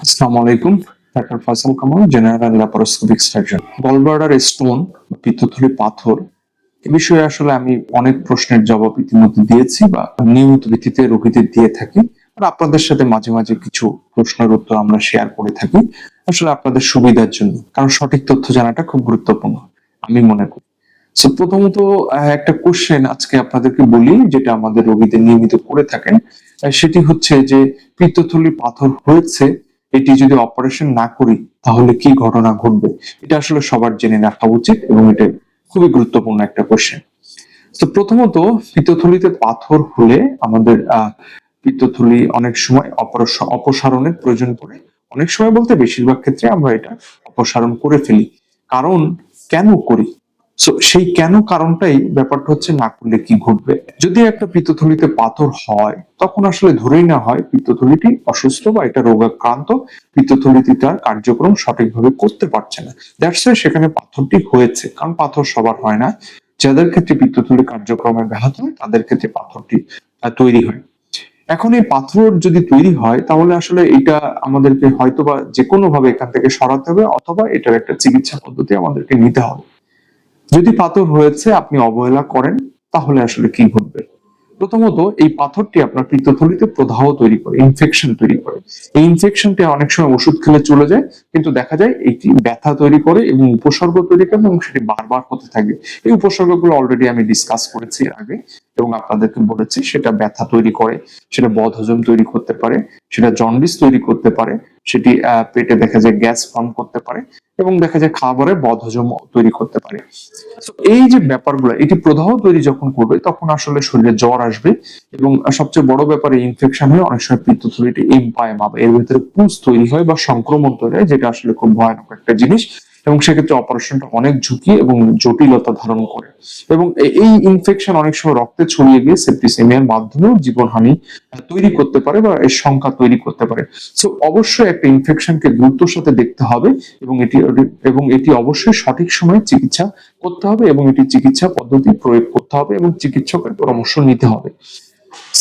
আসসালামু আলাইকুম। Doctor Faisal Kamal, general laparoscopic surgeon. Gallbladder stone, পিত্তথলি পাথর এ বিষয়ে আসলে আমি অনেক প্রশ্নের জবাব ইতিমধ্যে দিয়েছি বা নিয়মিত ভিত্তিতে রোগীদের দিয়ে থাকি। আর আপনাদের সাথে মাঝে মাঝে কিছু প্রশ্নের উত্তর আমরা শেয়ার করে থাকি আসলে আপনাদের সুবিধার জন্য, কারণ সঠিক তথ্য জানাটা খুব গুরুত্বপূর্ণ আমি মনে করি। সো প্রথমত একটা কোশ্চেন আজকে আপনাদেরকে বলি, যেটা আমাদের রোগীদের নিয়মিত করে থাকেন। সেটি হচ্ছে যে পিত্তথলি পাথর হয়েছে, এটি যদি অপারেশন না করি তাহলে কি ঘটনা ঘটবে। এটা আসলে সবার জেনে রাখা উচিত এবং এটা খুবই গুরুত্বপূর্ণ একটা কোশ্চেন। তো প্রথমত, পিত্তথলিতে পাথর হলে আমাদের পিত্তথলি অনেক সময় অপসারণের প্রয়োজন পড়ে। অনেক সময় বলতে বেশিরভাগ ক্ষেত্রে আমরা এটা অপসারণ করে ফেলি। কারণ কেন করি? সেই কেন কারণটাই ব্যাপারটা হচ্ছে, না করলে কি ঘটবে। যদি একটা পিত্তথলিতে পাথর হয় তখন আসলে ধরেই না হয় পিত্তথলিটি অসুস্থ বা এটা রোগাক্রান্ত, পিত্তথলিটি তার কার্যক্রম সঠিকভাবে করতে পারছে না। দ্যাটস ওয়াই সেখানে পাথরটি হয়েছে, কারণ পাথর সবার হয় না। যাদের ক্ষেত্রে পিত্তথলি কার্যক্রমে ব্যাহত হয় তাদের ক্ষেত্রে পাথরটি তৈরি হয়। এখন এই পাথর যদি তৈরি হয় তাহলে আসলে এটা আমাদেরকে হয়তোবা যে কোনো ভাবে এখান থেকে সরাতে হবে, অথবা এটার একটা চিকিৎসা পদ্ধতি আমাদেরকে নিতে হবে। যদি পাথর হয়েছে আপনি অবহেলা করেন তাহলে আসলে কি ঘটবে? প্রথমত, এই পাথরটি আপনার পিত্তথলিতে প্রদাহ তৈরি করে, ইনফেকশন তৈরি করে। এই ইনফেকশনটি অনেক সময় ওষুধ খেলে চলে যায়, কিন্তু দেখা যায় এটি ব্যথা তৈরি করে এবং উপসর্গ তৈরি করে এবং সেটি বারবার হতে থাকে। এই উপসর্গগুলো অলরেডি আমি ডিসকাস করেছি এর আগে এবং আপনাদেরকে বলেছি, সেটা ব্যথা তৈরি করে, সেটা বদহজম তৈরি করতে পারে, সেটা জন্ডিস তৈরি করতে পারে, সেটি পেটে দেখা যায় গ্যাস ফর্ম করতে পারে এবং দেখা যায় খাবারে বদহজম তৈরি করতে পারে। এই যে ব্যাপারগুলো, এটি প্রদাহ তৈরি যখন করবে তখন আসলে শরীরে জ্বর আসবে এবং সবচেয়ে বড় ব্যাপারে ইনফেকশন হয়ে অনেক সময় পিত্তথলিটি এমপাইমা, এর ভিতরে পুঁজ তৈরি হয় বা সংক্রমণ তৈরি হয়, যেটা আসলে খুব ভয়ানক একটা জিনিস এবং সেক্ষেত্রে অপারেশনটা অনেক ঝুঁকি এবং জটিলতা ধারণ করে। এবং এই ইনফেকশন অনেক সময় রক্তে ছড়িয়ে গিয়ে সেপ্টিসেমিয়ার মাধ্যমেও জীবনহানি তৈরি করতে পারে বা এর সংখ্যা তৈরি করতে পারে। সো অবশ্যই একটা ইনফেকশনকে দ্রুততার সাথে দেখতে হবে এবং এটি অবশ্যই সঠিক সময়ে চিকিৎসা করতে হবে এবং এটি চিকিৎসা পদ্ধতি প্রয়োগ করতে হবে এবং চিকিৎসকের পরামর্শ নিতে হবে।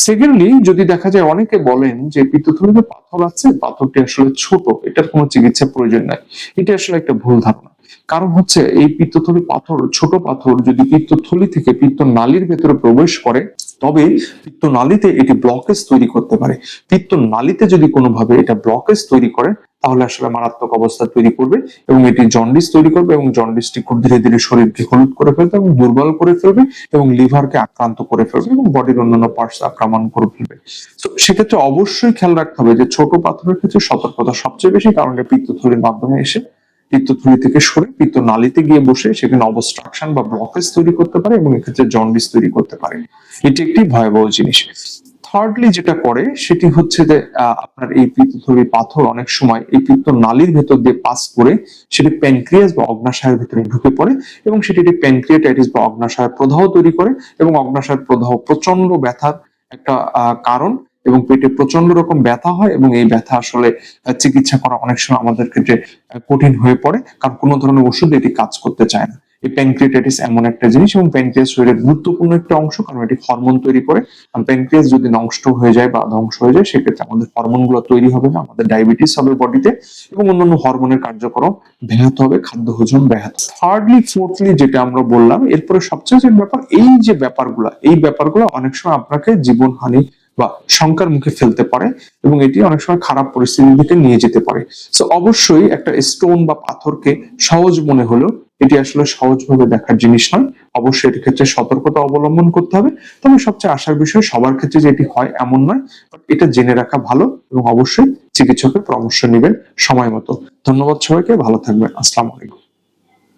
সেকেন্ডলি, যদি দেখা যায় অনেকে বলেন যে পিত্তথলিতে পাথর আছে, পাথরটি আসলে ছোট, এটার কোনো চিকিৎসা প্রয়োজন নাই। এটা আসলে একটা ভুল ধারণা। কারণ হচ্ছে, এই পিত্তথলি পাথর, ছোট পাথর যদি পিত্তথলি থেকে পিত্তনালীর ভেতরে প্রবেশ করে তবে পিত্তনালীতে এটি ব্লকেজ তৈরি করতে পারে। পিত্তনালীতে যদি কোনোভাবে এটা ব্লকেজ তৈরি করে তাহলে আসলে মারাত্মক অবস্থা তৈরি করবে এবং এটি জন্ডিস তৈরি করবে এবং জন্ডিসটি খুব ধীরে ধীরে শরীরকে হলুদ করে ফেলবে এবং দুর্বল করে ফেলবে এবং লিভারকে আক্রান্ত করে ফেলবে এবং বডির অন্যান্য পার্টস আক্রমণ করে ফেলবে। তো সেক্ষেত্রে অবশ্যই খেয়াল রাখতে হবে যে ছোট পাথরের ক্ষেত্রে সতর্কতা সবচেয়ে বেশি, কারণ এটা পিত্তথলির মাধ্যমে এসে পিত্তথলি থেকে সরে পিত্তনালীতে গিয়ে বসে সেখানে অবস্ট্রাকশন বা ব্লকেজ তৈরি করতে পারে এবং এক্ষেত্রে জন্ডিস তৈরি করতে পারে। এটি একটি ভয়াবহ জিনিস। থার্ডলি যেটা করে সেটি হচ্ছে যে আপনার এই পিত্তথলির পাথর অনেক সময় এই পিত্তনালীর ভেতর দিয়ে পাস করে সেটি প্যানক্রিয়াস বা অগ্নাশয়ের ভিতরে ঢুকে পড়ে এবং সেটি একটি প্যানক্রিয়াটাইটিস বা অগ্নাশয়ের প্রদাহ তৈরি করে এবং অগ্নাশয়ের প্রদাহ প্রচন্ড ব্যথার একটা কারণ এবং পেটে প্রচন্ড রকম ব্যথা হয় এবং এই ব্যথা আসলে চিকিৎসা করা অনেক সময় আমাদের ক্ষেত্রে কঠিন হয়ে পড়ে, কারণ কোনো ধরনের ওষুধ এটি কাজ করতে চায় না। এই প্যানক্রিয়াটাইটিস এমন একটা জিনিস এবং প্যানক্রিয়াস শরীরের গুরুত্বপূর্ণ একটা অংশ, কারণ এটি হরমোন তৈরি করে। প্যানক্রিয়াস যদি নষ্ট হয়ে যায় বা ধ্বংস হয়ে যায় সেক্ষেত্রে আমাদের হরমোন গুলো তৈরি হবে না, আমাদের ডায়াবেটিস হবে বডিতে এবং অন্যান্য হরমোনের কার্যক্রম ব্যাহত হবে, খাদ্য হজম ব্যাহত। থার্ডলি ফোর্থলি যেটা আমরা বললাম, এরপরে সবচেয়ে যে ব্যাপার, এই ব্যাপারগুলো অনেক সময় আপনাকে জীবনহানি বা শঙ্কার মুখে ফেলতে পারে এবং এটি অনেক সময় খারাপ পরিস্থিতির দিকে নিয়ে যেতে পারে। সো অবশ্যই একটা স্টোন বা পাথরকে সহজ মনে হলেও এটি আসলে সহজভাবে দেখার জিনিস নয়। অবশ্যই এর ক্ষেত্রে সতর্কতা অবলম্বন করতে হবে। তবে সবচেয়ে আশার বিষয়, সবার ক্ষেত্রে যে এটি হয় এমন নয়, এটা জেনে রাখা ভালো এবং অবশ্যই চিকিৎসকের পরামর্শ নেবেন সময় মতো। ধন্যবাদ সবাইকে, ভালো থাকবেন। আসসালামু আলাইকুম।